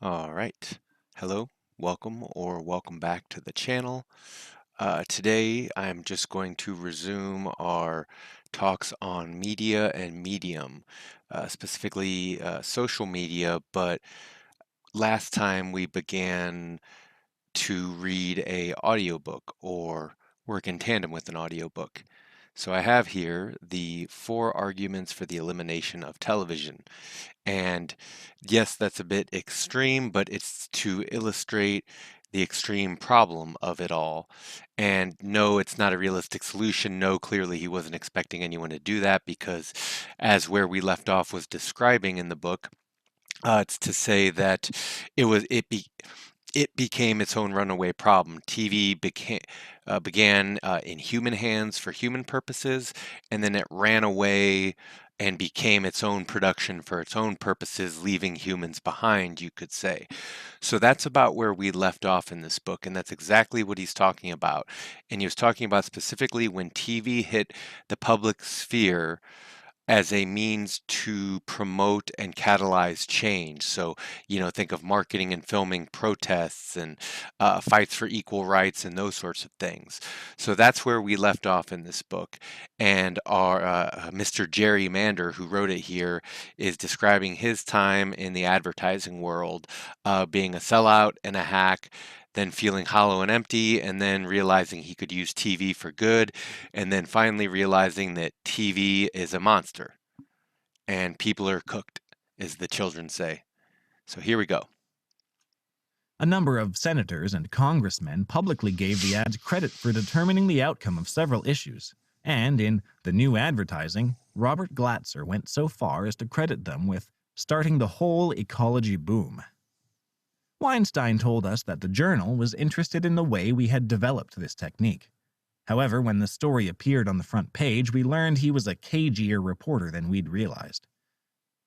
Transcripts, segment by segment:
All right. Hello, welcome back to the channel. Today I'm just going to resume our talks on media and medium, specifically social media, but last time we began to read a audiobook or work in tandem with an audiobook. So I have here the 4 arguments for the elimination of television. And yes, that's a bit extreme, but it's to illustrate the extreme problem of it all. And no, it's not a realistic solution. No, clearly he wasn't expecting anyone to do that because, as where we left off was describing in the book, it's to say that it became its own runaway problem. TV began in human hands for human purposes, and then it ran away and became its own production for its own purposes, leaving humans behind, you could say. So that's about where we left off in this book, and that's exactly what he's talking about. And he was talking about specifically when TV hit the public sphere as a means to promote and catalyze change. So, think of marketing and filming protests and fights for equal rights and those sorts of things. So that's where we left off in this book. And our Mr. Jerry Mander, who wrote it here, is describing his time in the advertising world, being a sellout and a hack, then feeling hollow and empty, and then realizing he could use TV for good, and then finally realizing that TV is a monster and people are cooked, as the children say. So here we go. A number of senators and congressmen publicly gave the ads credit for determining the outcome of several issues, and in The New Advertising, Robert Glatzer went so far as to credit them with starting the whole ecology boom. Weinstein told us that the Journal was interested in the way we had developed this technique. However, when the story appeared on the front page, we learned he was a cagier reporter than we'd realized.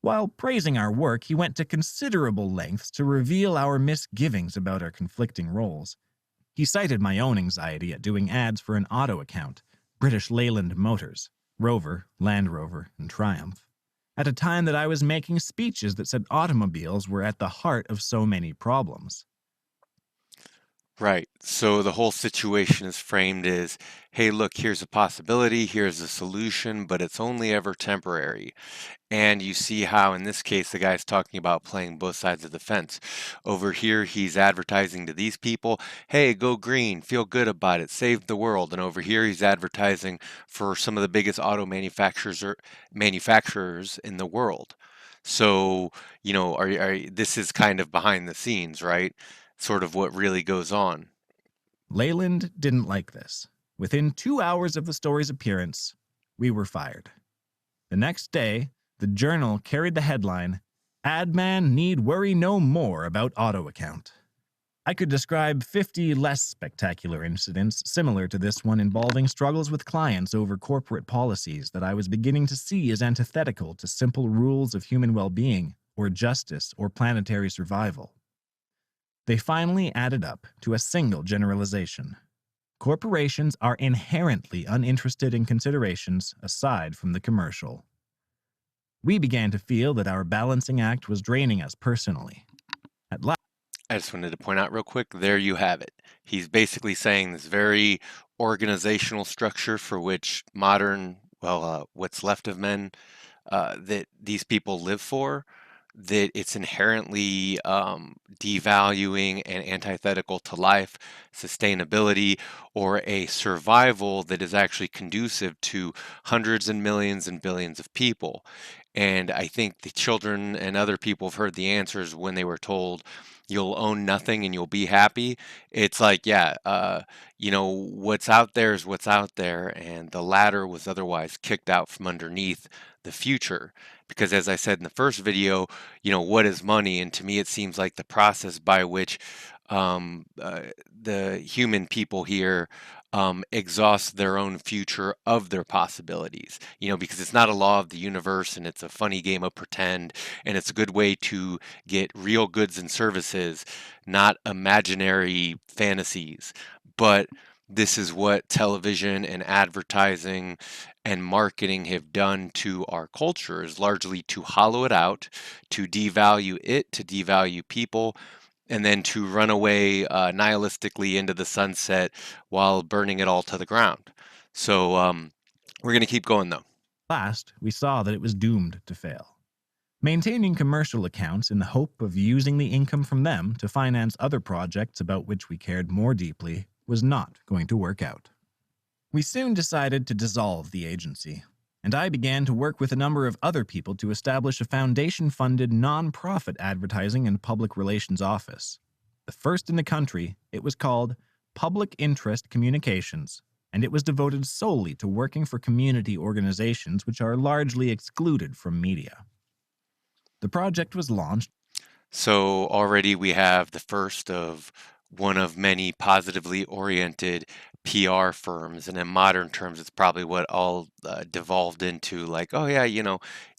While praising our work, he went to considerable lengths to reveal our misgivings about our conflicting roles. He cited my own anxiety at doing ads for an auto account, British Leyland Motors, Rover, Land Rover, and Triumph, at a time that I was making speeches that said automobiles were at the heart of so many problems. Right. So the whole situation is framed as, hey, look, here's a possibility, here's a solution, but it's only ever temporary. And you see how, in this case, the guy's talking about playing both sides of the fence. Over here, he's advertising to these people, hey, go green, feel good about it, save the world. And over here, he's advertising for some of the biggest auto manufacturers in the world. So, this is kind of behind the scenes, right? Sort of what really goes on. Leyland didn't like this. Within 2 hours of the story's appearance, we were fired. The next day, the Journal carried the headline, "Ad Man Need Worry No More About Auto Account." I could describe 50 less spectacular incidents similar to this one involving struggles with clients over corporate policies that I was beginning to see as antithetical to simple rules of human well-being, or justice, or planetary survival. They finally added up to a single generalization. Corporations are inherently uninterested in considerations aside from the commercial. We began to feel that our balancing act was draining us personally. At last, I just wanted to point out real quick, there you have it. He's basically saying this very organizational structure for which modern, what's left of men, that these people live for, that it's inherently devaluing and antithetical to life, sustainability, or a survival that is actually conducive to hundreds and millions and billions of people. And I think the children and other people have heard the answers when they were told, you'll own nothing and you'll be happy. It's like, yeah, what's out there is what's out there. And the ladder was otherwise kicked out from underneath the future. Because as I said in the first video, what is money? And to me, it seems like the process by which the human people here exhaust their own future of their possibilities, because it's not a law of the universe and it's a funny game of pretend and it's a good way to get real goods and services, not imaginary fantasies. But this is what television and advertising and marketing have done to our culture is largely to hollow it out, to devalue it, to devalue people, and then to run away nihilistically into the sunset while burning it all to the ground. So we're going to keep going though. Last, we saw that it was doomed to fail. Maintaining commercial accounts in the hope of using the income from them to finance other projects about which we cared more deeply was not going to work out. We soon decided to dissolve the agency, and I began to work with a number of other people to establish a foundation-funded non-profit advertising and public relations office. The first in the country, it was called Public Interest Communications, and it was devoted solely to working for community organizations which are largely excluded from media. The project was launched. So already we have the first of one of many positively oriented PR firms, and in modern terms, it's probably what all devolved into, like, oh yeah,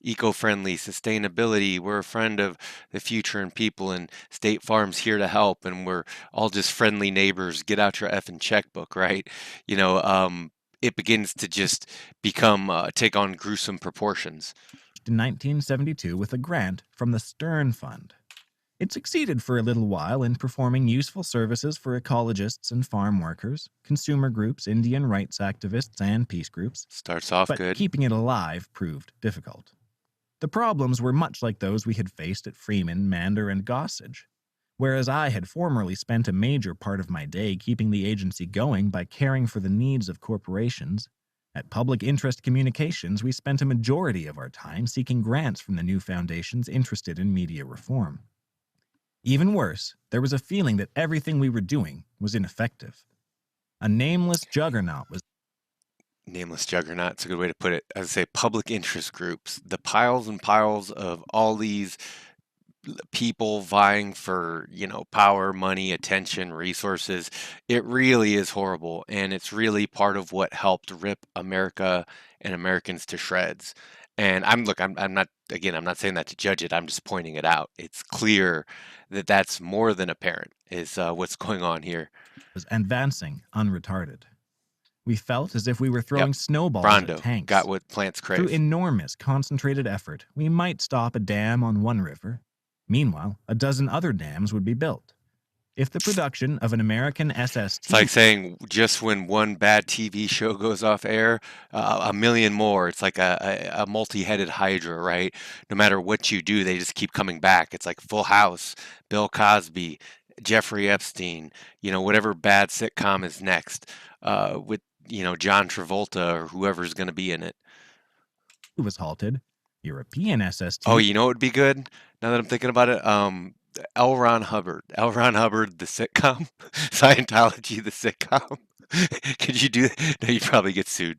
eco-friendly, sustainability, we're a friend of the future and people, and State Farm's here to help, and we're all just friendly neighbors. Get out your effing checkbook, right? It begins to just become take on gruesome proportions. In 1972 with a grant from the Stern Fund. It succeeded for a little while in performing useful services for ecologists and farm workers, consumer groups, Indian rights activists, and peace groups. Starts off But good. keeping it alive proved difficult. The problems were much like those we had faced at Freeman, Mander, and Gossage. Whereas I had formerly spent a major part of my day keeping the agency going by caring for the needs of corporations, at Public Interest Communications we spent a majority of our time seeking grants from the new foundations interested in media reform. Even worse, there was a feeling that everything we were doing was ineffective. A nameless juggernaut was... Nameless juggernaut, it's a good way to put it. I would say public interest groups, the piles and piles of all these people vying for, power, money, attention, resources. It really is horrible, and it's really part of what helped rip America and Americans to shreds. And I'm not, again, I'm not saying that to judge it. I'm just pointing it out. It's clear that that's more than apparent is what's going on here. advancing unretarded. We felt as if we were throwing Yep. snowballs Brondo at tanks. got what plants crave. Through enormous concentrated effort, we might stop a dam on one river. Meanwhile, a dozen other dams would be built. If the production of an American SST... It's like saying just when one bad TV show goes off air, a million more. It's like a multi-headed hydra, right? No matter what you do, they just keep coming back. It's like Full House, Bill Cosby, Jeffrey Epstein, whatever bad sitcom is next, with, John Travolta or whoever's going to be in it. was halted. European SST... Oh, you know what would be good? Now that I'm thinking about it, L. Ron Hubbard, the sitcom, Scientology, the sitcom. Could you do that? No, you'd probably get sued.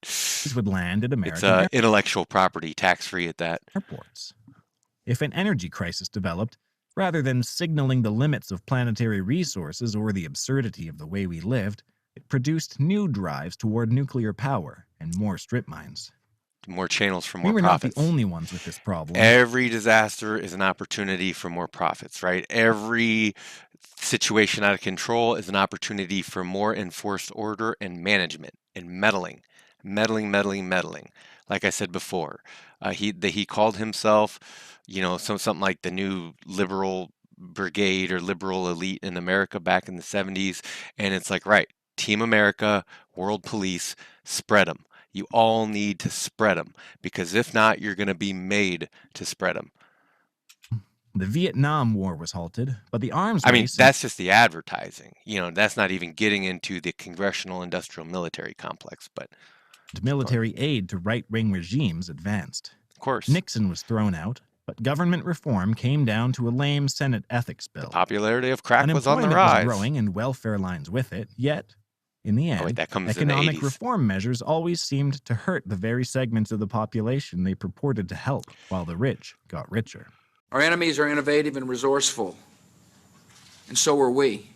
would land at American It's intellectual property, tax-free at that. airports. If an energy crisis developed, rather than signaling the limits of planetary resources or the absurdity of the way we lived, it produced new drives toward nuclear power and more strip mines. More channels for more we were profits. Not the only ones with this problem. Every disaster is an opportunity for more profits, right? Every situation out of control is an opportunity for more enforced order and management and meddling. Like I said before, he called himself, something like the new liberal brigade or liberal elite in America back in the 70s. And it's like, right, Team America, World Police, spread them. You all need to spread them, because if not, you're going to be made to spread them. The Vietnam War was halted, but the arms race... that's just the advertising. That's not even getting into the congressional industrial military complex, but... military aid to right-wing regimes advanced. Of course. Nixon was thrown out, but government reform came down to a lame Senate ethics bill. The popularity of crack was on the rise. Unemployment was growing and welfare lines with it, yet... in the end, economic reform measures always seemed to hurt the very segments of the population they purported to help, while the rich got richer. Our enemies are innovative and resourceful, and so are we.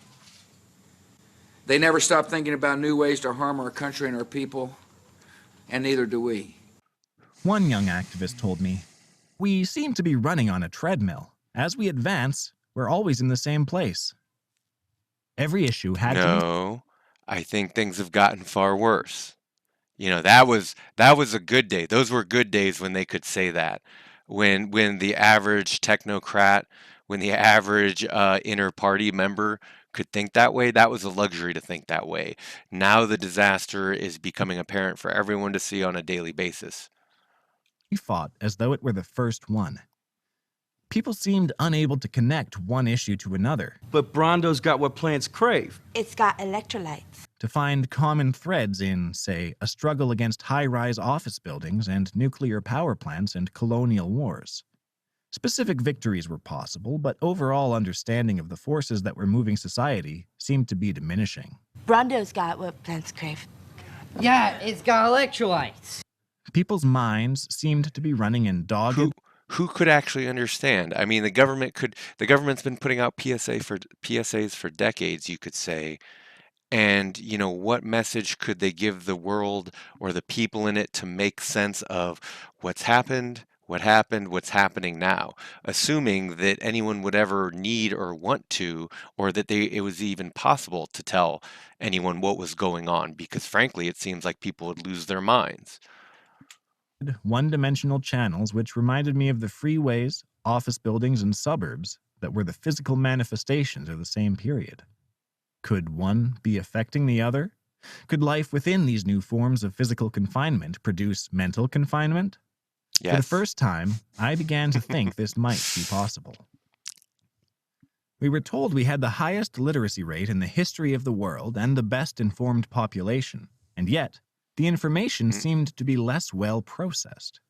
They never stop thinking about new ways to harm our country and our people, and neither do we. One young activist told me, "We seem to be running on a treadmill. As we advance, we're always in the same place." Every issue had to be... No. I think things have gotten far worse. That was a good day. Those were good days when they could say that. When the average technocrat, when the average inner party member could think that way, that was a luxury to think that way. Now the disaster is becoming apparent for everyone to see on a daily basis. He fought as though it were the first one. People seemed unable to connect one issue to another, But Brondo's got what plants crave. It's got electrolytes. to find common threads in, say, a struggle against high-rise office buildings and nuclear power plants and colonial wars. Specific victories were possible, but overall understanding of the forces that were moving society seemed to be diminishing. Brondo's got what plants crave. Yeah, it's got electrolytes. People's minds seemed to be running in dogged, Who could actually understand? I mean, the government's been putting out PSAs for decades, you could say. And, what message could they give the world or the people in it to make sense of what's happened, what's happening now, assuming that anyone would ever need or want to, or that it was even possible to tell anyone what was going on, because frankly, it seems like people would lose their minds. one-dimensional channels which reminded me of the freeways, office buildings, and suburbs that were the physical manifestations of the same period. Could one be affecting the other? Could life within these new forms of physical confinement produce mental confinement? For the Yes. first time, I began to think this might be possible. We were told we had the highest literacy rate in the history of the world and the best informed population, and yet the information seemed to be less well processed.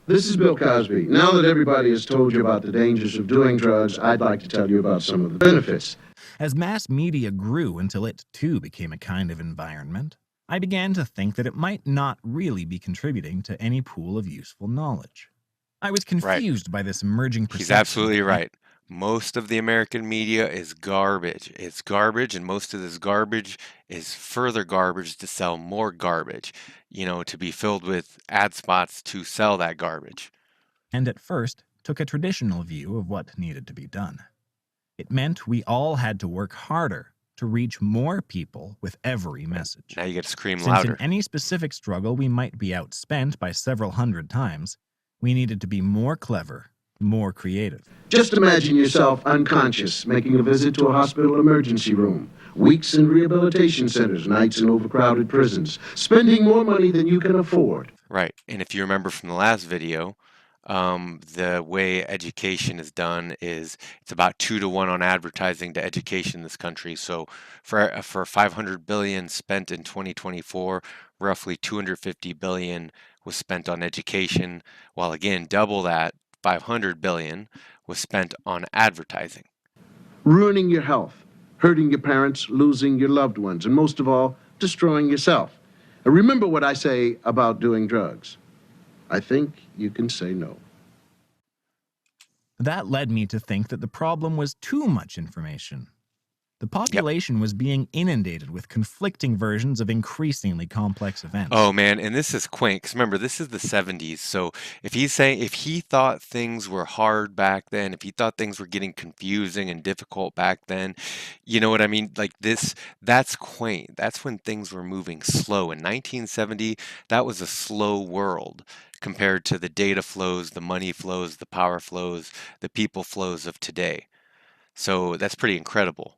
This is Bill Cosby. Now that everybody has told you about the dangers of doing drugs, I'd like to tell you about some of the benefits. As mass media grew until it too became a kind of environment, I began to think that it might not really be contributing to any pool of useful knowledge. I was confused by this emerging perception. He's absolutely right. Most of the American media is garbage. It's garbage, and most of this garbage is further garbage to sell more garbage, to be filled with ad spots to sell that garbage. And at first took a traditional view of what needed to be done. It meant we all had to work harder to reach more people with every message. Now you get to scream Since louder. in any specific struggle we might be outspent by several hundred times, we needed to be more clever, more creative. Just imagine yourself unconscious, making a visit to a hospital emergency room, weeks in rehabilitation centers, nights in overcrowded prisons, spending more money than you can afford. Right. And if you remember from the last video, the way education is done is it's about 2-to-1 on advertising to education in this country. So for 500 billion spent in 2024, roughly 250 billion was spent on education, while again, double that, 500 billion was spent on advertising. Ruining your health, hurting your parents, losing your loved ones, and most of all, destroying yourself. Remember what I say about doing drugs. I think you can say no. That led me to think that the problem was too much information. The population was being inundated with conflicting versions of increasingly complex events. Oh man, and this is quaint, because remember, this is the 70s. So if he thought things were hard back then, if he thought things were getting confusing and difficult back then, you know what I mean? Like that's quaint. That's when things were moving slow. In 1970, that was a slow world compared to the data flows, the money flows, the power flows, the people flows of today. So that's pretty incredible.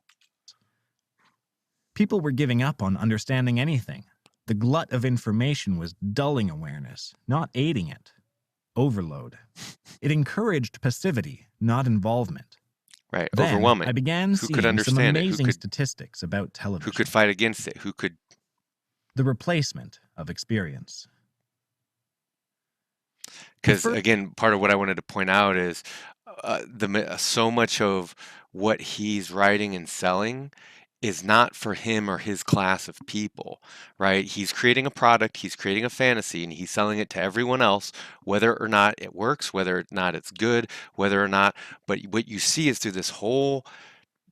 People were giving up on understanding anything. The glut of information was dulling awareness, not aiding it. Overload. It encouraged passivity, not involvement. Right, Then, overwhelming. I began Who seeing could some understand it? amazing statistics about television. Who could fight against it? Who could? The replacement of experience. Because again, part of what I wanted to point out is so much of what he's writing and selling is not for him or his class of people, right? He's creating a product, he's creating a fantasy, and he's selling it to everyone else, whether or not it works, whether or not it's good, whether or not. But what you see is through this whole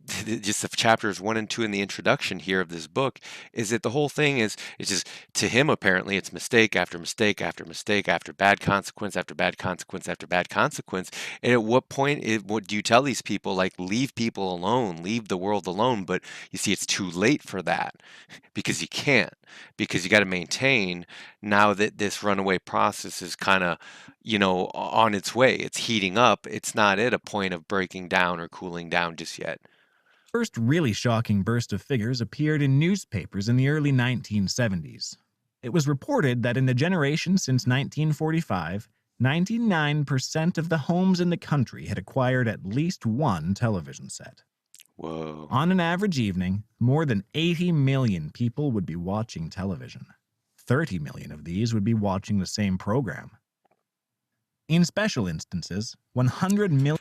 just the chapters 1 and 2 in the introduction here of this book is that the whole thing is it's just to him apparently it's mistake after mistake after mistake after bad consequence after bad consequence after bad consequence. And at what point what do you tell these people, like, leave people alone, leave the world alone? But you see, it's too late for that because you can't, because you got to maintain now that this runaway process is kind of, on its way. It's heating up. It's not at a point of breaking down or cooling down just yet. First really shocking burst of figures appeared in newspapers in the early 1970s. It was reported that in the generation since 1945, 99% of the homes in the country had acquired at least one television set. Whoa. On an average evening, more than 80 million people would be watching television. 30 million of these would be watching the same program. In special instances, 100 million.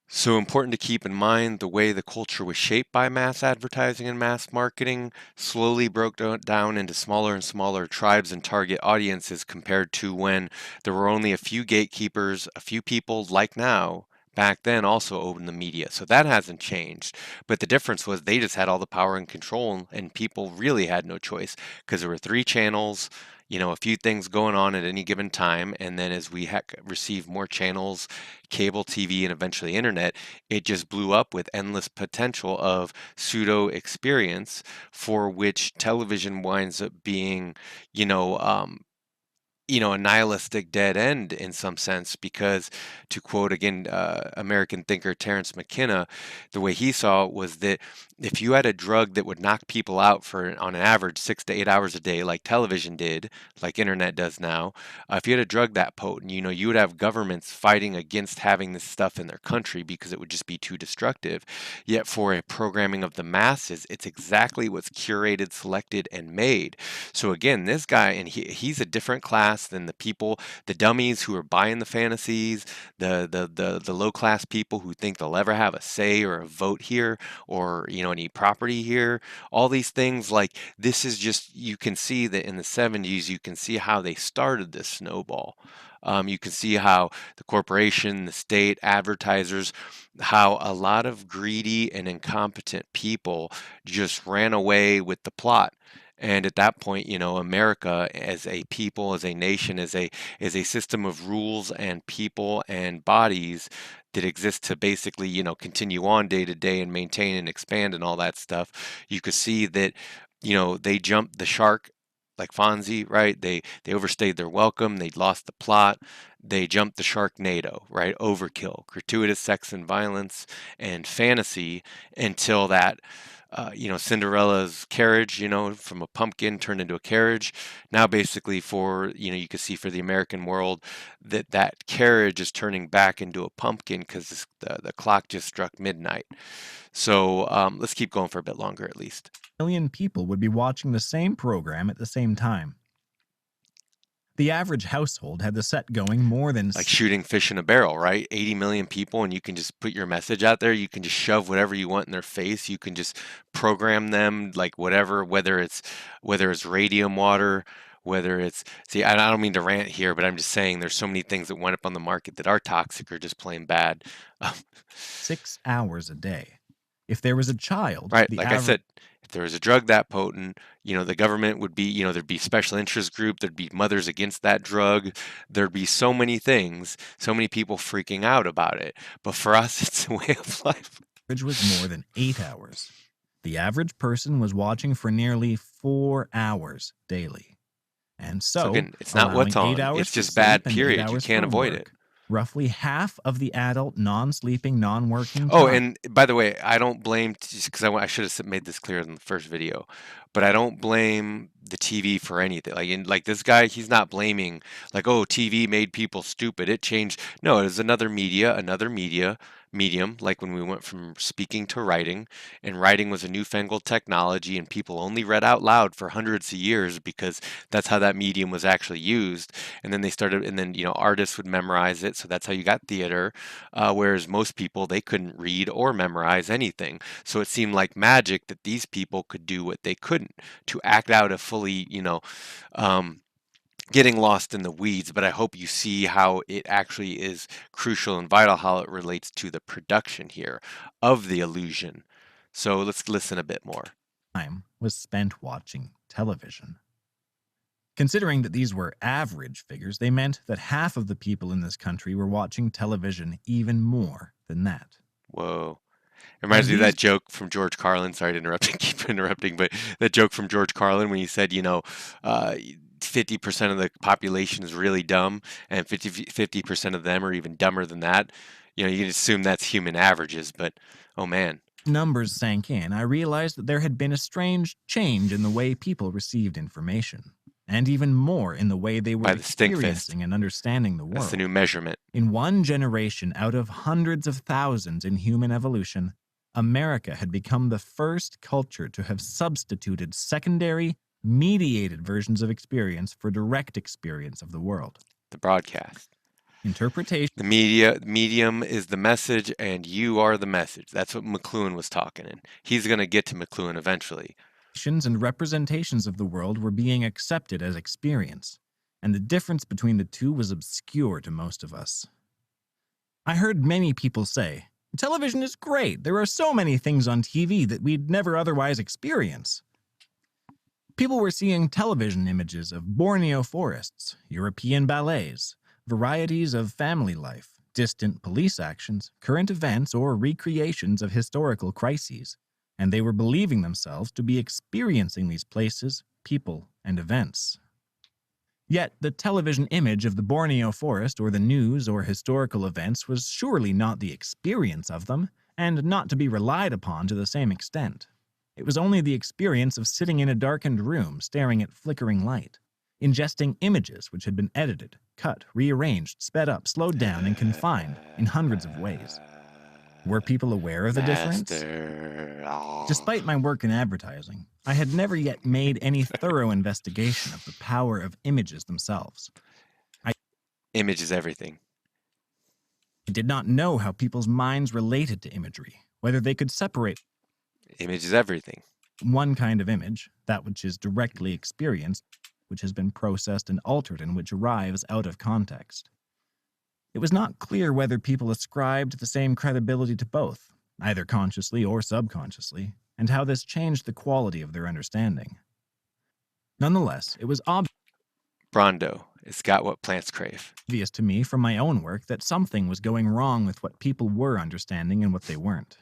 So important to keep in mind the way the culture was shaped by mass advertising and mass marketing slowly broke down into smaller and smaller tribes and target audiences compared to when there were only a few gatekeepers, a few people like now. Back then also owned the media. So that hasn't changed. But the difference was they just had all the power and control, and people really had no choice because there were 3 channels, a few things going on at any given time. And then as we received more channels, cable TV, and eventually internet, it just blew up with endless potential of pseudo experience for which television winds up being, a nihilistic dead end in some sense, because to quote again American thinker Terence McKenna, the way he saw it was that if you had a drug that would knock people out for on an average 6 to 8 hours a day, like television did, like internet does now, if you had a drug that potent, you would have governments fighting against having this stuff in their country because it would just be too destructive. Yet for a programming of the masses, it's exactly what's curated, selected, and made. So again, this guy, and he's a different class than the people, the dummies who are buying the fantasies, the low class people who think they'll ever have a say or a vote here, or any property here. All these things, like, this is just, you can see that in the 70s, you can see how they started this snowball. You can see how the corporation, the state, advertisers, how a lot of greedy and incompetent people just ran away with the plot. And at that point, America as a people, as a nation, as a system of rules and people and bodies that exist to basically, continue on day to day and maintain and expand and all that stuff, you could see that, they jumped the shark like Fonzie, right? They overstayed their welcome, they lost the plot, they jumped the Sharknado, right? Overkill, gratuitous sex and violence and fantasy until that Cinderella's carriage, from a pumpkin turned into a carriage. Now, basically, for, you can see for the American world that carriage is turning back into a pumpkin because the clock just struck midnight. So let's keep going for a bit longer, at least. Million people would be watching the same program at the same time. The average household had the set going more than like shooting fish in a barrel, right? 80 million people, and you can just put your message out there. You can just shove whatever you want in their face. You can just program them like whatever, whether it's radium water, whether it's, see, I don't mean to rant here, but I'm just saying there's so many things that went up on the market that are toxic or just plain bad. 6 hours a day. If there was a child, right, like I said, if there was a drug that potent, the government would be, there'd be special interest group, there'd be mothers against that drug, there'd be so many things, so many people freaking out about it. But for us, it's a way of life. Average was more than 8 hours. The average person was watching for nearly 4 hours daily. And so again, it's not what's on, it's just bad, period. You can't avoid it. Roughly half of the adult non-sleeping, non-working Oh, time. and by the way, I don't blame, just because I should have made this clear in the first video, but I don't blame the TV for anything. Like this guy, he's not blaming like, oh, TV made people stupid, it changed. No, it was another medium, like when we went from speaking to writing, and writing was a newfangled technology, and people only read out loud for hundreds of years because that's how that medium was actually used. And then they started, and then artists would memorize it, so that's how you got theater. Whereas most people, they couldn't read or memorize anything, so it seemed like magic that these people could do what they couldn't, to act out a fully, getting lost in the weeds, but I hope you see how it actually is crucial and vital, how it relates to the production here of the illusion. So let's listen a bit more. time was spent watching television. Considering that these were average figures, they meant that half of the people in this country were watching television even more than that. Whoa. It reminds me of that joke from George Carlin. Sorry to interrupt, keep interrupting, but that joke from George Carlin when he said, 50% of the population is really dumb, and 50% of them are even dumber than that. You can assume that's human averages, but oh man. Numbers sank in, I realized that there had been a strange change in the way people received information, and even more in the way they were By the stink fist. experiencing and understanding the world. That's the new measurement. In one generation out of hundreds of thousands in human evolution, America had become the first culture to have substituted secondary, mediated versions of experience for direct experience of the world. The broadcast. Interpretation. The medium is the message, and you are the message. That's what McLuhan was talking in. He's going to get to McLuhan eventually. And representations of the world were being accepted as experience, and the difference between the two was obscure to most of us. I heard many people say, television is great. There are so many things on TV that we'd never otherwise experience. People were seeing television images of Borneo forests, European ballets, varieties of family life, distant police actions, current events, or recreations of historical crises, and they were believing themselves to be experiencing these places, people, and events. Yet the television image of the Borneo forest or the news or historical events was surely not the experience of them, and not to be relied upon to the same extent. It was only the experience of sitting in a darkened room staring at flickering light, ingesting images which had been edited, cut, rearranged, sped up, slowed down, and confined in hundreds of ways. Were people aware of the difference? Despite my work in advertising, I had never yet made any thorough investigation of the power of images themselves. Image is everything. I did not know how people's minds related to imagery, whether they could separate Image is everything. one kind of image, that which is directly experienced, which has been processed and altered and which arrives out of context. It was not clear whether people ascribed the same credibility to both, either consciously or subconsciously, and how this changed the quality of their understanding. Nonetheless, it was Brondo, it's got what plants crave. obvious to me from my own work that something was going wrong with what people were understanding and what they weren't.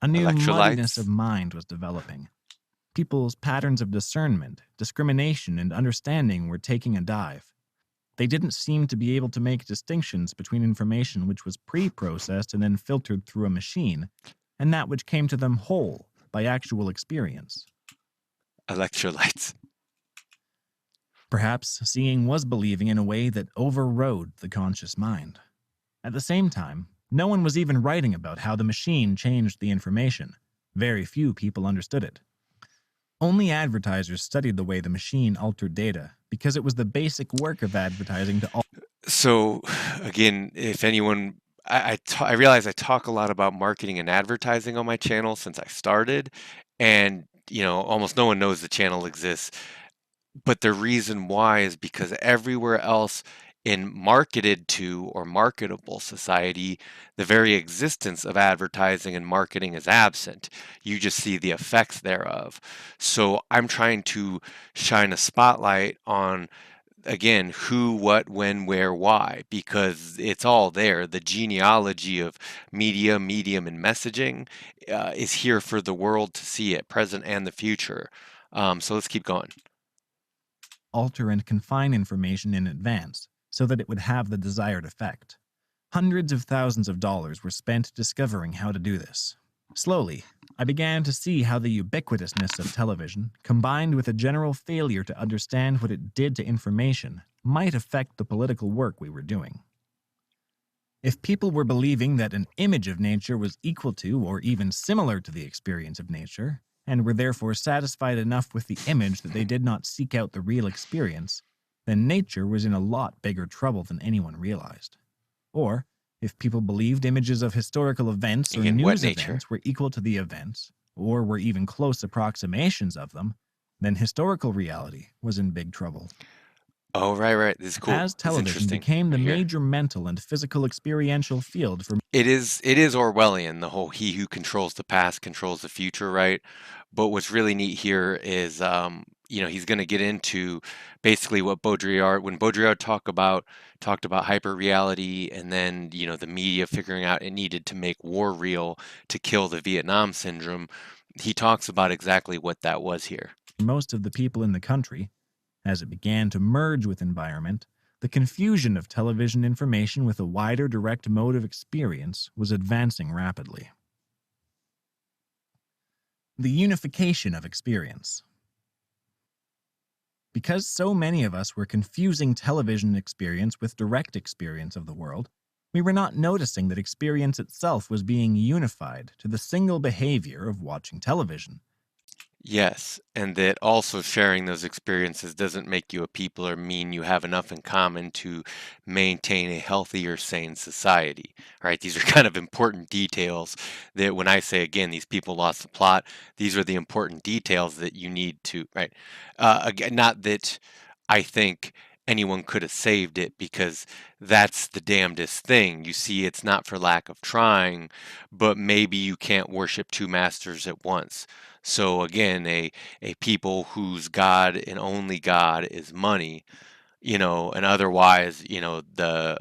A new muddiness of mind was developing. People's patterns of discernment, discrimination, and understanding were taking a dive. They didn't seem to be able to make distinctions between information which was pre-processed and then filtered through a machine, and that which came to them whole by actual experience. Electrolytes. Perhaps seeing was believing in a way that overrode the conscious mind. At the same time, no one was even writing about how the machine changed the information. Very few people understood it. Only advertisers studied the way the machine altered data, because it was the basic work of advertising to alter. So, again, if anyone, I realize I talk a lot about marketing and advertising on my channel since I started, and, almost no one knows the channel exists. But the reason why is because everywhere else in marketed to or marketable society, the very existence of advertising and marketing is absent. You just see the effects thereof. So I'm trying to shine a spotlight on, again, who, what, when, where, why, because it's all there. The genealogy of media, medium, and messaging is here for the world to see it, present and the future. So let's keep going. Alter and confine information in advance, so that it would have the desired effect. Hundreds of thousands of dollars were spent discovering how to do this. Slowly, I began to see how the ubiquitousness of television, combined with a general failure to understand what it did to information, might affect the political work we were doing. If people were believing that an image of nature was equal to or even similar to the experience of nature, and were therefore satisfied enough with the image that they did not seek out the real experience, then nature was in a lot bigger trouble than anyone realized. Or, if people believed images of historical events or news events were equal to the events, or were even close approximations of them, then historical reality was in big trouble. Oh, right. This is cool. As This is television interesting. became the Right here. major mental and physical experiential field for It is Orwellian, the whole he who controls the past controls the future, right? But what's really neat here is he's going to get into basically what Baudrillard talked about hyper reality, and then, the media figuring out it needed to make war real to kill the Vietnam syndrome. He talks about exactly what that was here. most of the people in the country. As it began to merge with environment, the confusion of television information with a wider direct mode of experience was advancing rapidly. The unification of experience. Because so many of us were confusing television experience with direct experience of the world, we were not noticing that experience itself was being unified to the single behavior of watching television. Yes, and that also sharing those experiences doesn't make you a people or mean you have enough in common to maintain a healthy or sane society. All right, these are kind of important details that when I say again, these people lost the plot, these are the important details that you need to, right? Again, not that I think anyone could have saved it because that's the damnedest thing. You see, it's not for lack of trying, but maybe you can't worship two masters at once. So again, a people whose God and only God is money, and otherwise, the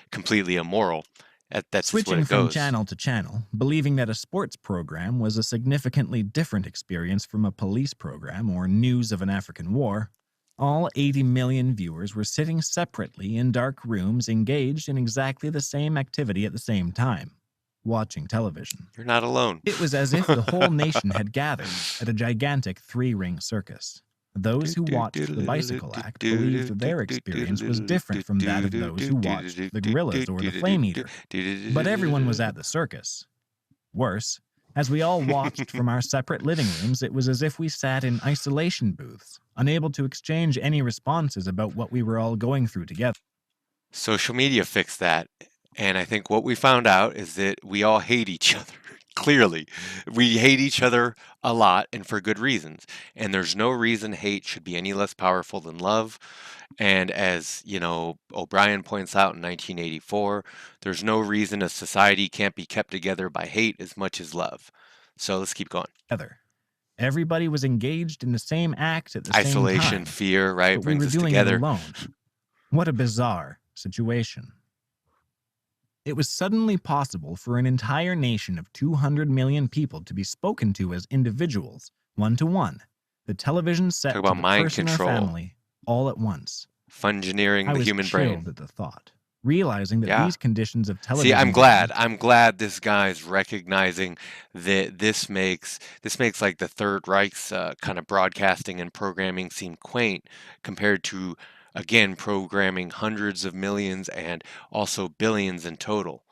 completely immoral. That's just what Switching it from goes. channel to channel, believing that a sports program was a significantly different experience from a police program or news of an African war, all 80 million viewers were sitting separately in dark rooms engaged in exactly the same activity at the same time, watching television. You're not alone. It was as if the whole nation had gathered at a gigantic three-ring circus. Those who watched the bicycle act believed their experience was different from that of those who watched the gorillas or the flame eater. But everyone was at the circus. Worse, as we all watched from our separate living rooms, it was as if we sat in isolation booths, unable to exchange any responses about what we were all going through together. Social media fixed that. And I think what we found out is that we all hate each other. Clearly, we hate each other a lot and for good reasons. And there's no reason hate should be any less powerful than love. And as, O'Brien points out in 1984, there's no reason a society can't be kept together by hate as much as love. So let's keep going. Everybody was engaged in the same act at the same time. Isolation, fear, right, but brings we were us doing together. It alone. What a bizarre situation. It was suddenly possible for an entire nation of 200 million people to be spoken to as individuals, one-to-one. The television set Talk to about the mind person control. or family, all at once. Fungineering I the was human chilled brain. at the thought, realizing that Yeah. these conditions of television... See, I'm glad this guy's recognizing that this makes like the Third Reich's kind of broadcasting and programming seem quaint compared to, again, programming hundreds of millions and also billions in total.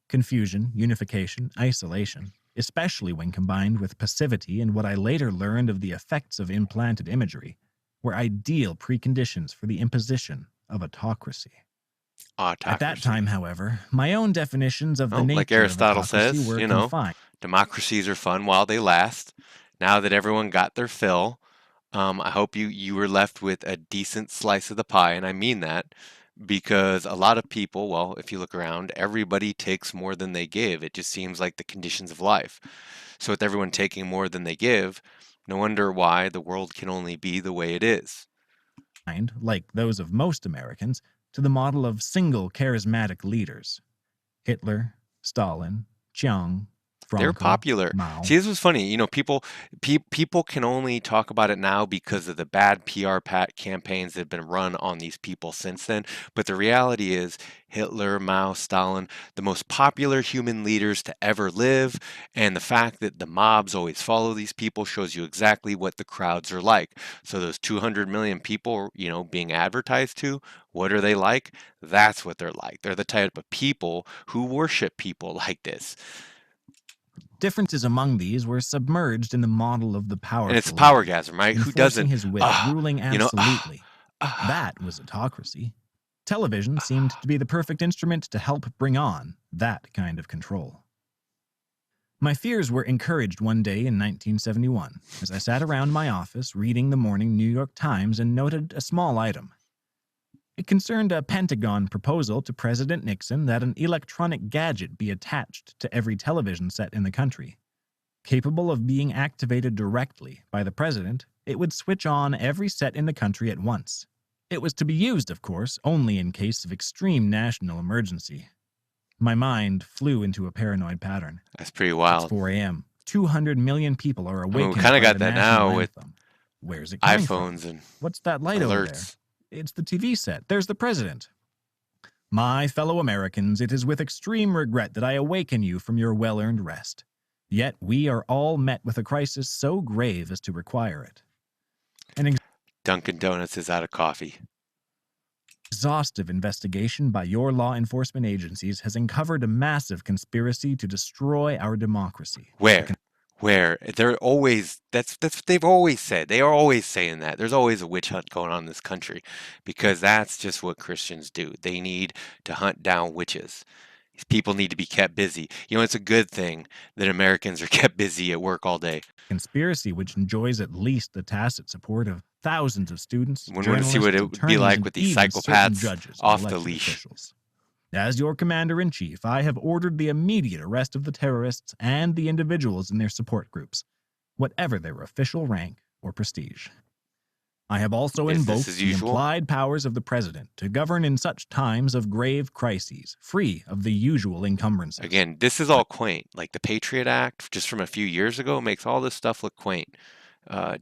Confusion, unification, isolation, especially when combined with passivity and what I later learned of the effects of implanted imagery, were ideal preconditions for the imposition of autocracy. At that time, however, my own definitions of the nature like Aristotle of autocracy says, were confined. Democracies are fun while they last. Now that everyone got their fill, I hope you were left with a decent slice of the pie, and I mean that because a lot of people, well, if you look around, everybody takes more than they give. It just seems like the conditions of life. So with everyone taking more than they give, no wonder why the world can only be the way it is. Like those of most Americans, to the model of single charismatic leaders. Hitler, Stalin, Chiang, Franco, They're popular. Mao. See, this was funny. People can only talk about it now because of the bad PR campaigns that have been run on these people since then. But the reality is Hitler, Mao, Stalin, the most popular human leaders to ever live. And the fact that the mobs always follow these people shows you exactly what the crowds are like. So those 200 million people, being advertised to, what are they like? That's what they're like. They're the type of people who worship people like this. Differences among these were submerged in the model of the powerful. And it's powergasm, right? Who doesn't? His will, ruling absolutely. That was autocracy. Television seemed to be the perfect instrument to help bring on that kind of control. My fears were encouraged one day in 1971 as I sat around my office reading the morning New York Times and noted a small item. It concerned a Pentagon proposal to President Nixon that an electronic gadget be attached to every television set in the country. Capable of being activated directly by the president, it would switch on every set in the country at once. It was to be used, of course, only in case of extreme national emergency. My mind flew into a paranoid pattern. That's pretty It's wild. 4 a.m. 200 million people are I mean, awakened we kind by of got the that national now with anthem. Where's it coming from? iPhones and What's that light over there? alerts. It's the TV set. There's the president. My fellow Americans, it is with extreme regret that I awaken you from your well-earned rest. Yet we are all met with a crisis so grave as to require it. An Dunkin' Donuts is out of coffee. exhaustive investigation by your law enforcement agencies has uncovered a massive conspiracy to destroy our democracy. Where? They're always, that's what they've always said. They are always saying that. There's always a witch hunt going on in this country because that's just what Christians do. They need to hunt down witches. These people need to be kept busy. You know, it's a good thing that Americans are kept busy at work all day. Conspiracy which enjoys at least the tacit support of thousands of students, We want to see what journalists, it would be attorneys, like and with these even certain psychopaths judges and off the elected leash. officials. As your commander-in-chief, I have ordered the immediate arrest of the terrorists and the individuals in their support groups, whatever their official rank or prestige. I have also Is this invoked as the usual? implied powers of the president to govern in such times of grave crises, free of the usual encumbrances. Again, this is all quaint. Like the Patriot Act, just from a few years ago, makes all this stuff look quaint.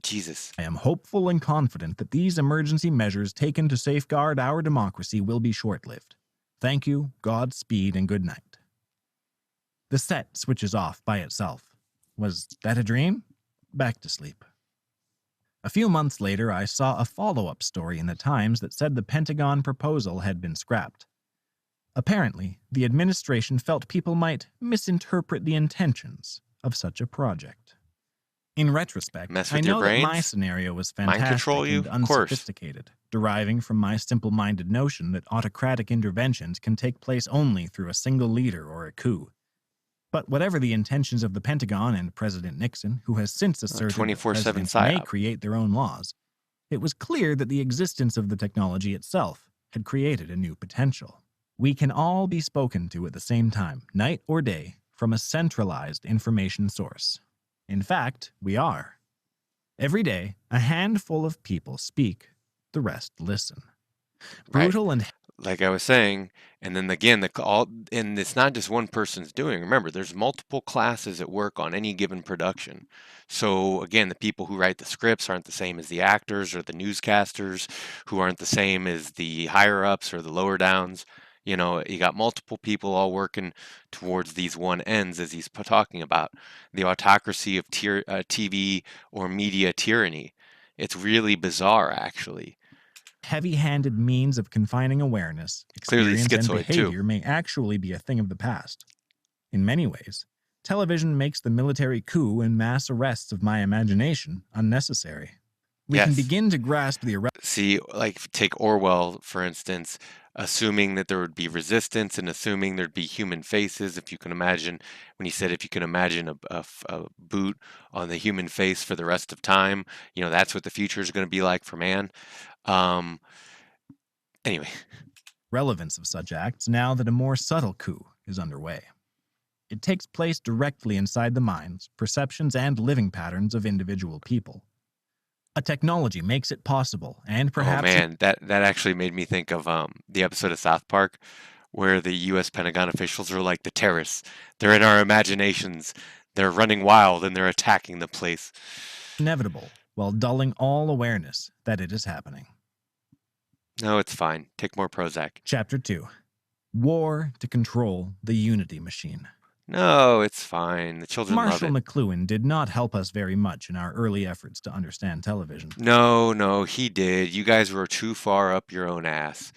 Jesus. I am hopeful and confident that these emergency measures taken to safeguard our democracy will be short-lived. Thank you, Godspeed, and good night. The set switches off by itself. Was that a dream? Back to sleep. A few months later, I saw a follow-up story in the Times that said the Pentagon proposal had been scrapped. Apparently, the administration felt people might misinterpret the intentions of such a project. In retrospect, Mess I with your know that my brains? scenario was Mind fantastic control you? and Of course. unsophisticated, deriving from my simple-minded notion that autocratic interventions can take place only through a single leader or a coup. But whatever the intentions of the Pentagon and President Nixon, who has since asserted that 24/7 presidents may psyop. create their own laws, it was clear that the existence of the technology itself had created a new potential. We can all be spoken to at the same time, night or day, from a centralized information source. In fact, we are. Every day, a handful of people speak, the rest listen. Right. Brutal and Like I was saying, and then again, and it's not just one person's doing. Remember, there's multiple classes at work on any given production. So again, the people who write the scripts aren't the same as the actors or the newscasters, who aren't the same as the higher ups or the lower downs. You know, you got multiple people all working towards these one ends, as he's talking about the autocracy of TV or media tyranny. It's really bizarre, actually. heavy-handed means of confining awareness, Clearly experience, and schizoid, too. behavior may actually be a thing of the past. In many ways, television makes the military coup and mass arrests of my imagination unnecessary. We can Yes. begin to grasp the See, like take Orwell, for instance, assuming that there would be resistance and assuming there'd be human faces. If you can imagine, when he said if you can imagine a boot on the human face for the rest of time, you know, that's what the future is going to be like for man. Anyway, relevance of such acts now that a more subtle coup is underway. It takes place directly inside the minds, perceptions, and living patterns of individual people. A technology makes it possible, and perhaps oh man, that actually made me think of the episode of South Park where the U.S. Pentagon officials are like the terrorists. They're in our imaginations. They're running wild and they're attacking the place. inevitable, while dulling all awareness that it is happening. No, it's fine. Take more Prozac. Chapter 2. War to Control the Unity Machine. No, it's fine. The children Marshall love it. McLuhan did not help us very much in our early efforts to understand television. No, he did. You guys were too far up your own ass.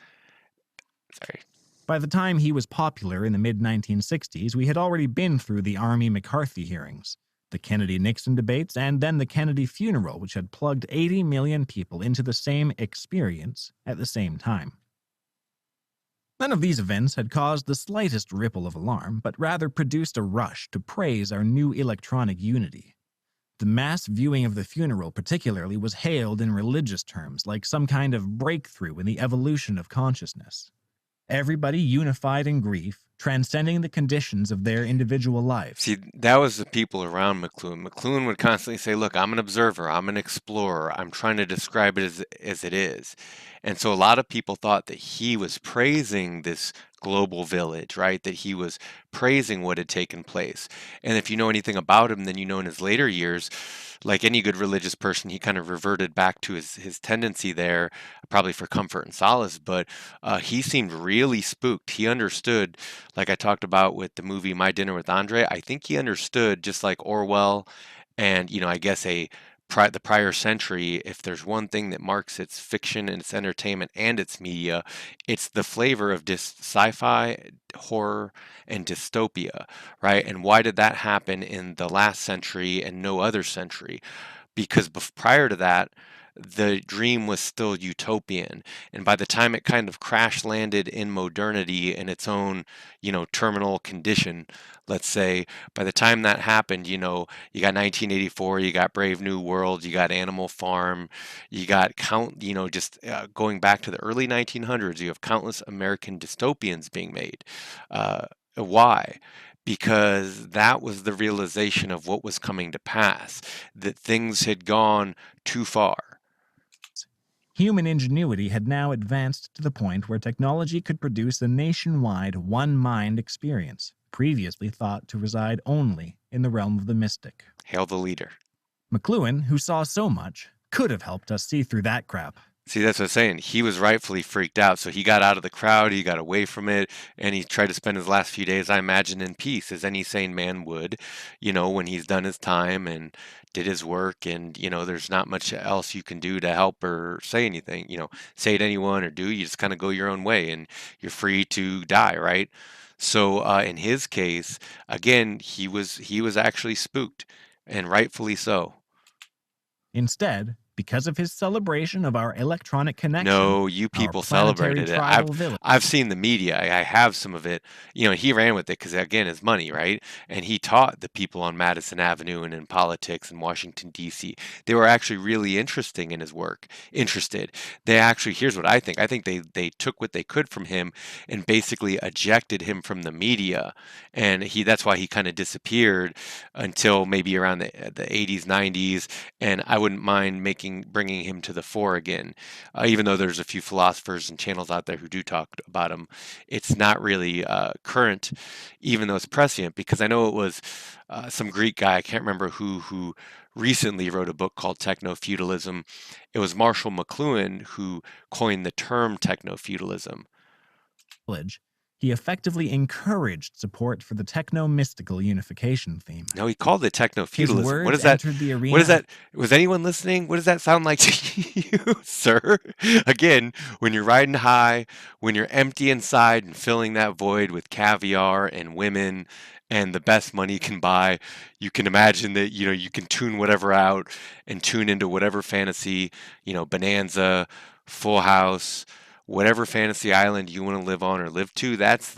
Sorry. By the time he was popular in the mid-1960s, we had already been through the Army-McCarthy hearings, the Kennedy-Nixon debates, and then the Kennedy funeral, which had plugged 80 million people into the same experience at the same time. None of these events had caused the slightest ripple of alarm, but rather produced a rush to praise our new electronic unity. The mass viewing of the funeral particularly was hailed in religious terms like some kind of breakthrough in the evolution of consciousness. Everybody unified in grief, transcending the conditions of their individual lives. See, that was the people around McLuhan. McLuhan would constantly say, look, I'm an observer, I'm an explorer, I'm trying to describe it as it is. And so a lot of people thought that he was praising this global village, right? That he was praising what had taken place. And if you know anything about him, then you know in his later years, like any good religious person, he kind of reverted back to his tendency there, probably for comfort and solace, but he seemed really spooked. He understood, like I talked about with the movie My Dinner with Andre, I think he understood, just like Orwell and, I guess the prior century, if there's one thing that marks its fiction and its entertainment and its media, it's the flavor of sci-fi, horror, and dystopia, right? And why did that happen in the last century and no other century? Because prior to that, the dream was still utopian. And by the time it kind of crash landed in modernity in its own, terminal condition, let's say, by the time that happened, you got 1984, you got Brave New World, you got Animal Farm, you got just going back to the early 1900s, you have countless American dystopians being made. Why? Because that was the realization of what was coming to pass, that things had gone too far. Human ingenuity had now advanced to the point where technology could produce a nationwide one-mind experience, previously thought to reside only in the realm of the mystic. Hail the leader. McLuhan, who saw so much, could have helped us see through that crap. See, that's what I'm saying. He was rightfully freaked out, so he got out of the crowd, he got away from it, and he tried to spend his last few days, I imagine, in peace, as any sane man would, when he's done his time and did his work, and, there's not much else you can do to help or say anything, say to anyone or do, you just kind of go your own way, and you're free to die, right? So in his case, again, he was actually spooked, and rightfully so. Instead, because of his celebration of our electronic connection. No, you people celebrated it. I've seen the media. I have some of it. He ran with it because, again, it's money, right? And he taught the people on Madison Avenue and in politics in Washington, D.C. They were actually really interested in his work. They actually, here's what I think. I think they took what they could from him and basically ejected him from the media. And that's why he kind of disappeared until maybe around the 80s, 90s. And I wouldn't mind bringing him to the fore again, even though there's a few philosophers and channels out there who do talk about him. It's not really current, even though it's prescient, because I know it was some Greek guy, I can't remember who recently wrote a book called Techno-Feudalism. It was Marshall McLuhan who coined the term techno-feudalism. He effectively encouraged support for the techno-mystical unification theme. No, he called it techno-feudalism. His words What is that? entered the arena. What is that? Was anyone listening? What does that sound like to you, sir? Again, when you're riding high, when you're empty inside and filling that void with caviar and women and the best money you can buy, you can imagine that, you can tune whatever out and tune into whatever fantasy, Bonanza, Full House, whatever fantasy island you want to live on or live to. That's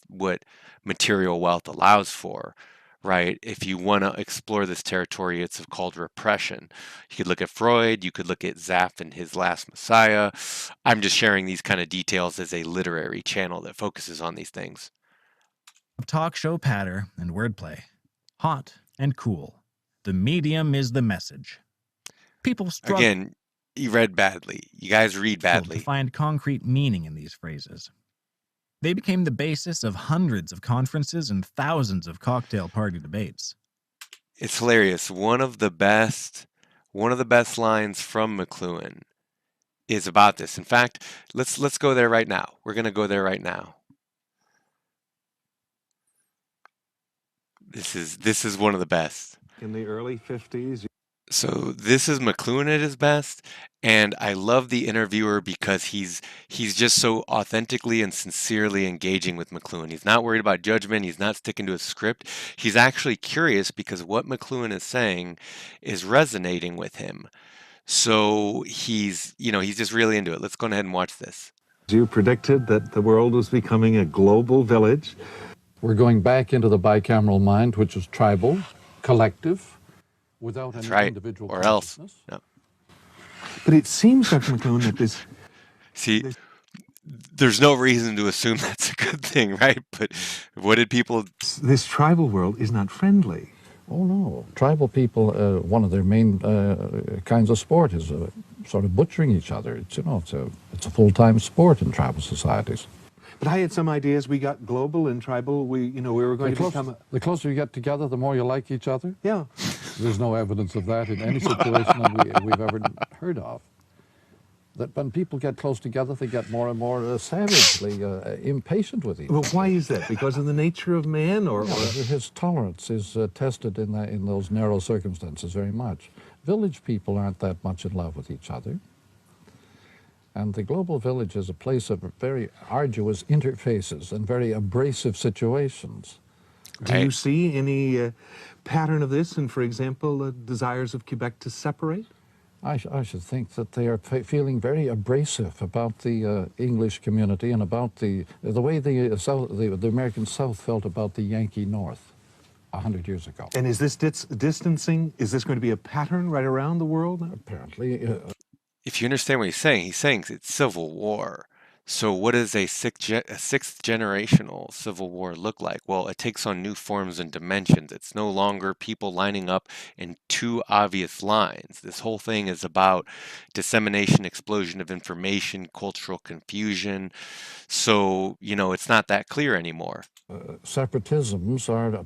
what material wealth allows for, right? If you want to explore this territory, it's called repression. You could look at Freud, you could look at Zapf and his Last Messiah. I'm just sharing these kind of details as a literary channel that focuses on these things. Talk show patter and wordplay. Hot and cool. The medium is the message. People struggle. Again, you read badly. You guys read badly. To find concrete meaning in these phrases. They became the basis of hundreds of conferences and thousands of cocktail party debates. It's hilarious. One of the best lines from McLuhan is about this. In fact, let's go there right now. We're going to go there right now. This is one of the best. In the early 50s. So this is McLuhan at his best, and I love the interviewer because he's just so authentically and sincerely engaging with McLuhan. He's not worried about judgment. He's not sticking to a script. He's actually curious because what McLuhan is saying is resonating with him. So he's just really into it. Let's go ahead and watch this. You predicted that the world was becoming a global village. We're going back into the bicameral mind, which is tribal, collective, without That's any right. individual Or else. consciousness. No. But it seems, Dr. McLuhan, that See, there's no reason to assume that's a good thing, right? But what did people... this tribal world is not friendly. Oh, no. Tribal people, one of their main kinds of sport is sort of butchering each other. It's, you know, it's a full-time sport in tribal societies. But I had some ideas. We got global and tribal. We were going to become... The closer you get together, the more you like each other. Yeah. There's no evidence of that in any situation that we've ever heard of. That when people get close together, they get more and more savagely impatient with each other. Well, why is that? Because of the nature of man, or his tolerance is tested in those narrow circumstances very much. Village people aren't that much in love with each other. And the global village is a place of very arduous interfaces and very abrasive situations. do you see any pattern of this? And, for example, desires of Quebec to separate? I should think that they are feeling very abrasive about the English community and about the way the American South felt about the Yankee North 100 years ago. And is this distancing, is this going to be a pattern right around the world? Apparently. If you understand what he's saying it's civil war. So what does a sixth generational civil war look like? Well, it takes on new forms and dimensions. It's no longer people lining up in two obvious lines. This whole thing is about dissemination, explosion of information, cultural confusion. So, it's not that clear anymore. Separatisms are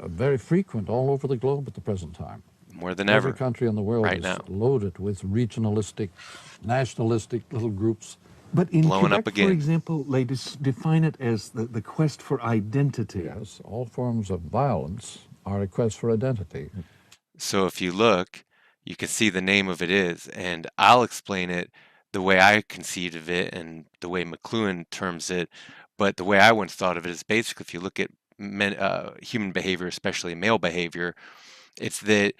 very frequent all over the globe at the present time. More than ever. Every country in the world right is now. loaded with regionalistic, nationalistic little groups. But in Blowing Quebec, up again. for example, they define it as the quest for identity. Yes, all forms of violence are a quest for identity. So if you look, you can see the name of it is, and I'll explain it the way I conceived of it and the way McLuhan terms it. But the way I once thought of it is basically, if you look at human behavior, especially male behavior, it's that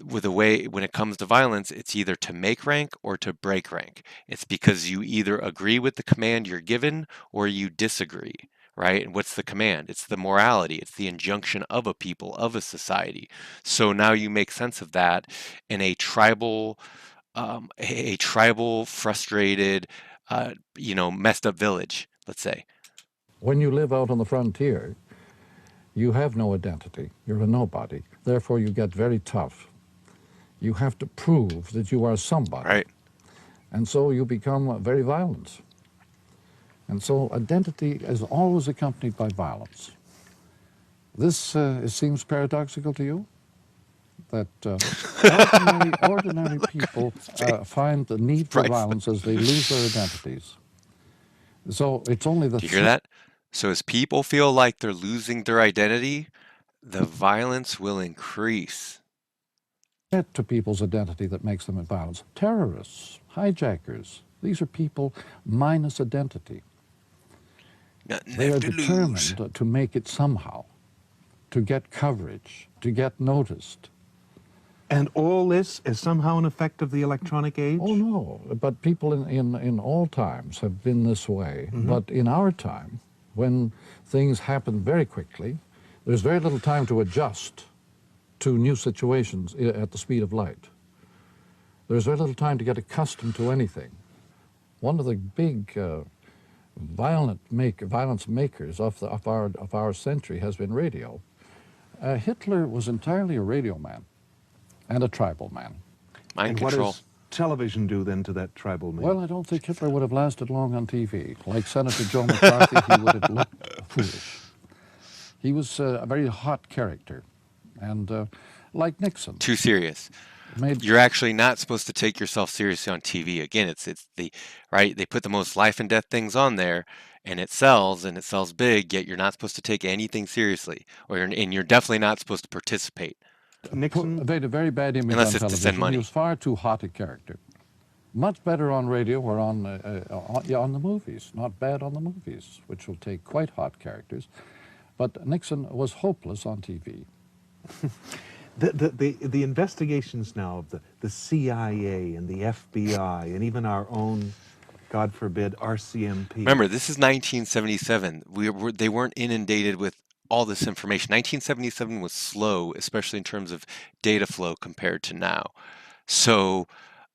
with the way when it comes to violence, it's either to make rank or to break rank. It's because you either agree with the command you're given or you disagree, right? And what's the command? It's the morality. It's the injunction of a people, of a society. So now you make sense of that in a tribal, frustrated, messed up village, let's say. When you live out on the frontier, you have no identity. You're a nobody. Therefore, you get very tough. You have to prove that you are somebody. Right. And so you become very violent. And so identity is always accompanied by violence. This seems paradoxical to you? That ordinary people find the need for violence as they lose their identities. So it's only the... Do you hear that? So as people feel like they're losing their identity, the violence will increase. To people's identity that makes them violence. Terrorists, hijackers, these are people minus identity. They are determined to make it somehow, to get coverage, to get noticed. And all this is somehow an effect of the electronic age? Oh, no, but people in all times have been this way. Mm-hmm. But in our time, when things happen very quickly, there's very little time to adjust to new situations at the speed of light. There's very little time to get accustomed to anything. One of the big violence makers of our century has been radio. Hitler was entirely a radio man and a tribal man. Mind control. What does television do then to that tribal man? Well, I don't think Hitler would have lasted long on TV. Like Senator Joe McCarthy, he would have looked foolish. He was a very hot character. And like Nixon. Too serious. You're actually not supposed to take yourself seriously on TV. Again, it's the right. They put the most life and death things on there, and it sells big. Yet you're not supposed to take anything seriously, and you're definitely not supposed to participate. Nixon made a very bad image on television. To send money. He was far too hot a character. Much better on radio or on the movies. Not bad on the movies, which will take quite hot characters. But Nixon was hopeless on TV. The investigations now of the CIA and the FBI and even our own God forbid, RCMP. Remember, this is 1977. They weren't inundated with all this information. 1977 was slow, especially in terms of data flow compared to now. So,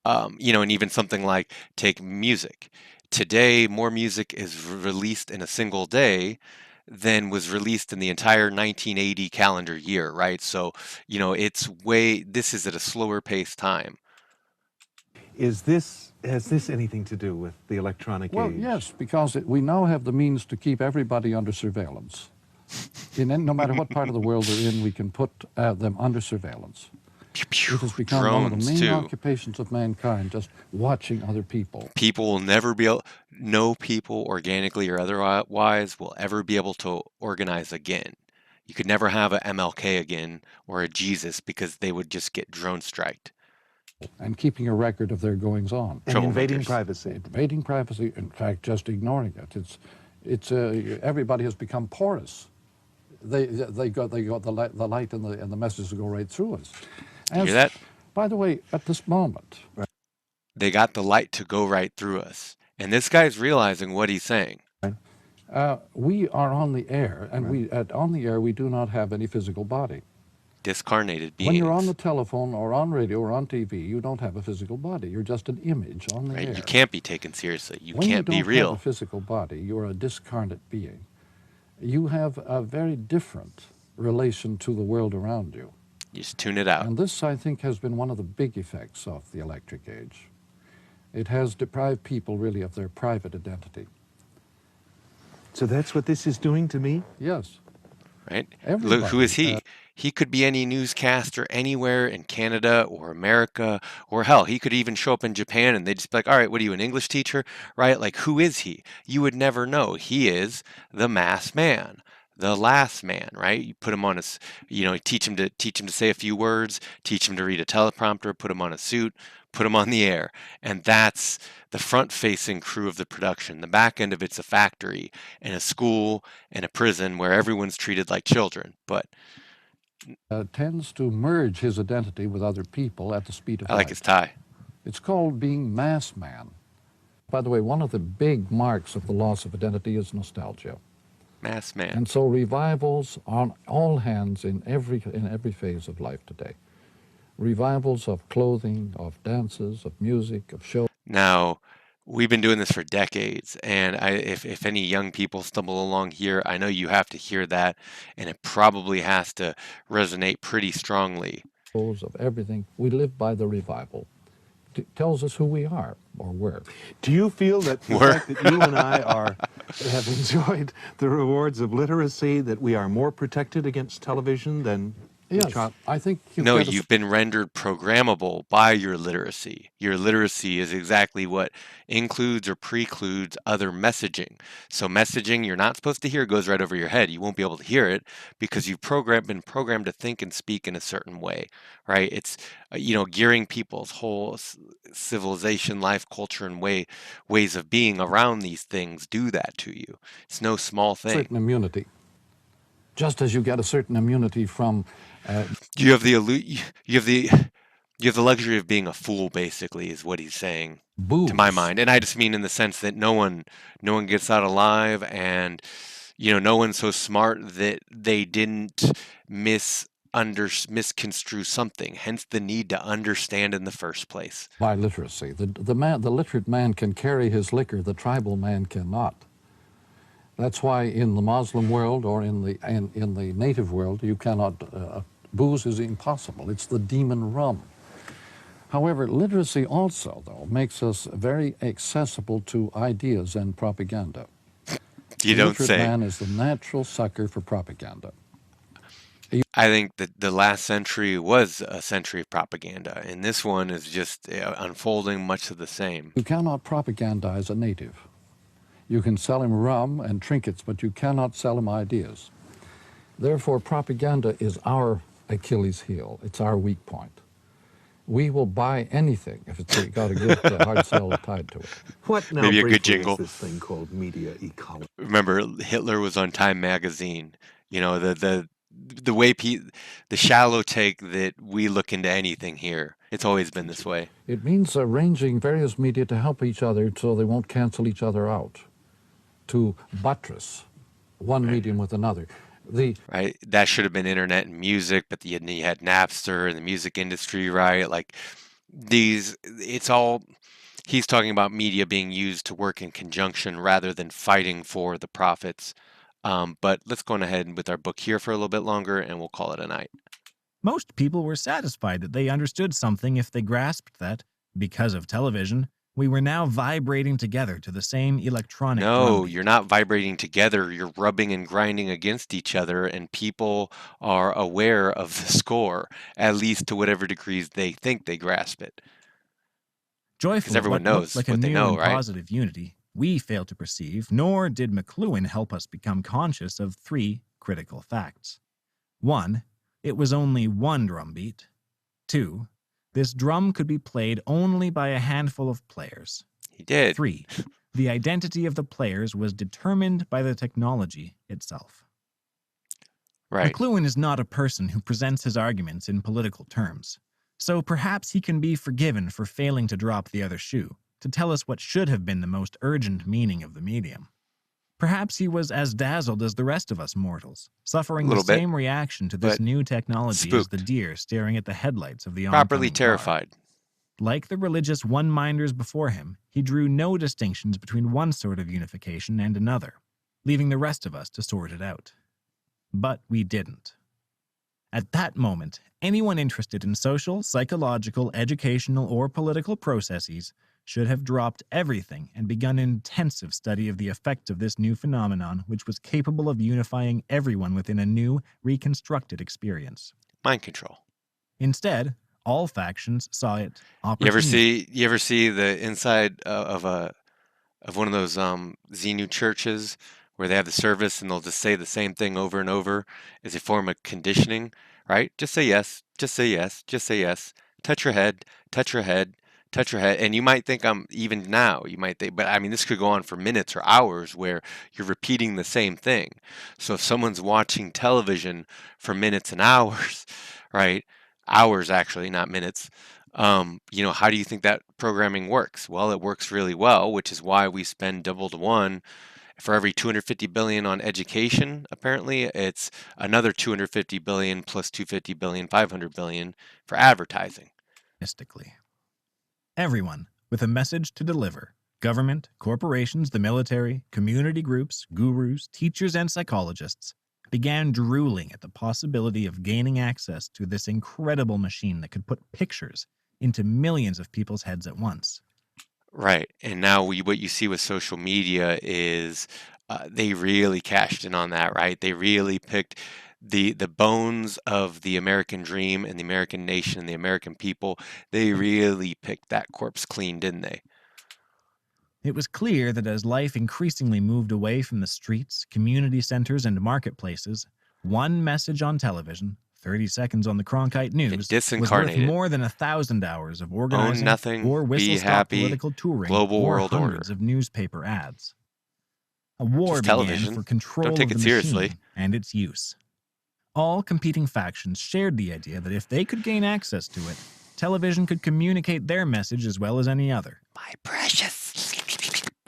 and even something like take music. Today, more music is released in a single day than was released in the entire 1980 calendar year, right? So, this is at a slower pace time. Has this anything to do with the electronic Well, age? yes, because we now have the means to keep everybody under surveillance. No matter what part of the world they're in, we can put them under surveillance. It has become one of the Drones, main too. occupations of mankind, just watching other people. People will never be able, no people, organically or otherwise, will ever be able to organize again. You could never have a MLK again or a Jesus because they would just get drone striked. And keeping a record of their goings on. And invading Troublemakers. privacy. Invading privacy, in fact, just ignoring it. Everybody has become porous. They got the light and the messages go right through us. You hear that? By the way, at this moment, They got the light to go right through us. And this guy's realizing what he's saying. we are on the air, and on the air we do not have any physical body. Discarnated beings. When you're on the telephone or on radio or on TV, you don't have a physical body. You're just an image on the Right? air. You can't be taken seriously. You When can't you be don't real. have a physical body, you're a discarnate being. You have a very different relation to the world around you. You just tune it out. And this, I think, has been one of the big effects of the electric age. It has deprived people really of their private identity. So that's what this is doing to me? Yes. Right? Everybody, Look, who is he? He could be any newscaster anywhere in Canada or America, or hell, he could even show up in Japan and they'd just be like, all right, what are you, an English teacher? Right? Like, who is he? You would never know. He is the masked man, the last man, right? You put him on teach him to say a few words, teach him to read a teleprompter, put him on a suit, put him on the air. And that's the front-facing crew of the production. The back end of it's a factory and a school and a prison where everyone's treated like children. But Tends to merge his identity with other people at the speed of I like light. his tie. It's called being mass man. By the way, one of the big marks of the loss of identity is nostalgia. Mass man. And so revivals on all hands in every phase of life today. Revivals of clothing, of dances, of music, of shows. Now, we've been doing this for decades, and if any young people stumble along here, I know you have to hear that, and it probably has to resonate pretty strongly. Of everything. We live by the revival. It tells us who we are or were. Do you feel that the fact that you and I have enjoyed the rewards of literacy, that we are more protected against television than Yes, I think No, you've been rendered programmable by your literacy. Your literacy is exactly what includes or precludes other messaging. So messaging you're not supposed to hear goes right over your head. You won't be able to hear it because you've been programmed to think and speak in a certain way, right? It's gearing people's whole civilization, life, culture, and ways of being around these things do that to you. It's no small thing. certain immunity. Just as you get a certain immunity from You have the luxury of being a fool, basically, is what he's saying, booze. to my mind. And I just mean in the sense that no one gets out alive, and no one's so smart that they didn't misconstrue something. Hence the need to understand in the first place. By literacy, the literate man can carry his liquor. The tribal man cannot. That's why in the Muslim world or in the native world, you cannot, booze is impossible. It's the demon rum. However, literacy also, though, makes us very accessible to ideas and propaganda. You The don't literate say. man is the natural sucker for propaganda. I think that the last century was a century of propaganda, and this one is just unfolding much of the same. You cannot propagandize a native. You can sell him rum and trinkets, but you cannot sell him ideas. Therefore, propaganda is our Achilles heel. It's our weak point. We will buy anything if it's got a good hard sell tied to it. What now Maybe a good briefly jingle. is this thing called media ecology? Remember, Hitler was on Time magazine. The way the shallow take that we look into anything here It's always been this way. It means arranging various media to help each other so they won't cancel each other out, to buttress one medium with another. Right? That should have been internet and music, but then you had Napster and the music industry, right? Like it's all, he's talking about media being used to work in conjunction rather than fighting for the profits. But let's go on ahead with our book here for a little bit longer and we'll call it a night. Most people were satisfied that they understood something if they grasped that, because of television, we were now vibrating together to the same electronic No, drumbeat. you're not vibrating together. You're rubbing and grinding against each other, and people are aware of the score, at least to whatever degrees they think they grasp it. Joyful at everyone what looked knows like a what they new know, and right? positive unity, we failed to perceive, nor did McLuhan help us become conscious of 3 critical facts. 1. It was only one drum beat. 2. This drum could be played only by a handful of players. He did. 3. The identity of the players was determined by the technology itself. Right. McLuhan is not a person who presents his arguments in political terms, so perhaps he can be forgiven for failing to drop the other shoe, to tell us what should have been the most urgent meaning of the medium. Perhaps he was as dazzled as the rest of us mortals, suffering the same reaction to this new technology as the deer staring at the headlights of the oncoming properly terrified. car. Like the religious one-minders before him, he drew no distinctions between one sort of unification and another, leaving the rest of us to sort it out. But we didn't. At that moment, anyone interested in social, psychological, educational, or political processes should have dropped everything and begun an intensive study of the effect of this new phenomenon, which was capable of unifying everyone within a new, reconstructed experience. Mind control. Instead, all factions saw it opportunity. You ever see the inside of one of those Xenu churches where they have the service and they'll just say the same thing over and over as a form of conditioning, right? Just say yes, just say yes, just say yes. Touch your head, touch your head, touch your head. And you might think even now, you might think, but I mean, this could go on for minutes or hours where you're repeating the same thing. So if someone's watching television for minutes and hours, right? Hours actually, not minutes. How do you think that programming works? Well, it works really well, which is why we spend double to one. For every 250 billion on education, apparently it's another 250 billion plus 250 billion, 500 billion for advertising. Mystically. Everyone with a message to deliver. Government, corporations, the military, community groups, gurus, teachers, and psychologists began drooling at the possibility of gaining access to this incredible machine that could put pictures into millions of people's heads at once. Right. And now what you see with social media is they really cashed in on that, right? They really picked the bones of the American dream and the American nation and the American people. They really picked that corpse clean, didn't they? It was clear that as life increasingly moved away from the streets, community centers, and marketplaces, one message on television, 30 seconds on the Cronkite News, was worth more than 1,000 hours of organizing or whistle-stop political touring or hundreds of newspaper ads. A war began for control of the machine and its use. All competing factions shared the idea that if they could gain access to it, television could communicate their message as well as any other. My precious.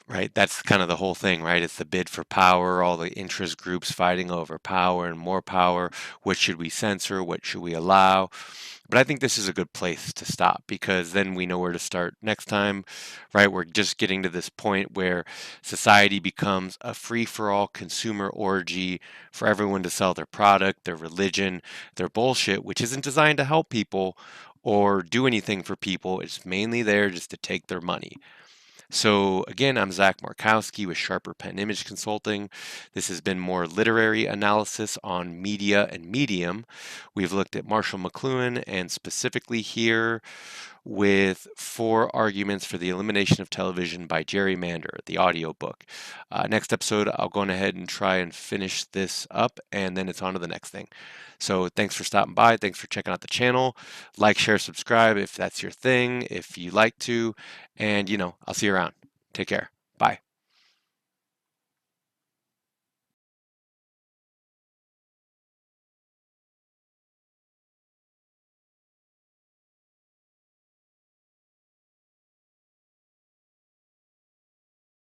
Right, that's kind of the whole thing, right? It's the bid for power, all the interest groups fighting over power and more power. What should we censor? What should we allow? But I think this is a good place to stop because then we know where to start next time, right? We're just getting to this point where society becomes a free-for-all consumer orgy for everyone to sell their product, their religion, their bullshit, which isn't designed to help people or do anything for people. It's mainly there just to take their money. So again, I'm Zach Markowski with Sharper Pen Image Consulting. This has been more literary analysis on media and medium. We've looked at Marshall McLuhan and specifically here with 4 arguments for the elimination of television by Jerry Mander, the audiobook. Next episode, I'll go ahead and try and finish this up and then it's on to the next thing. So thanks for stopping by. Thanks for checking out the channel. Like, share, subscribe if that's your thing, if you like to. And, I'll see you around. Take care. Bye.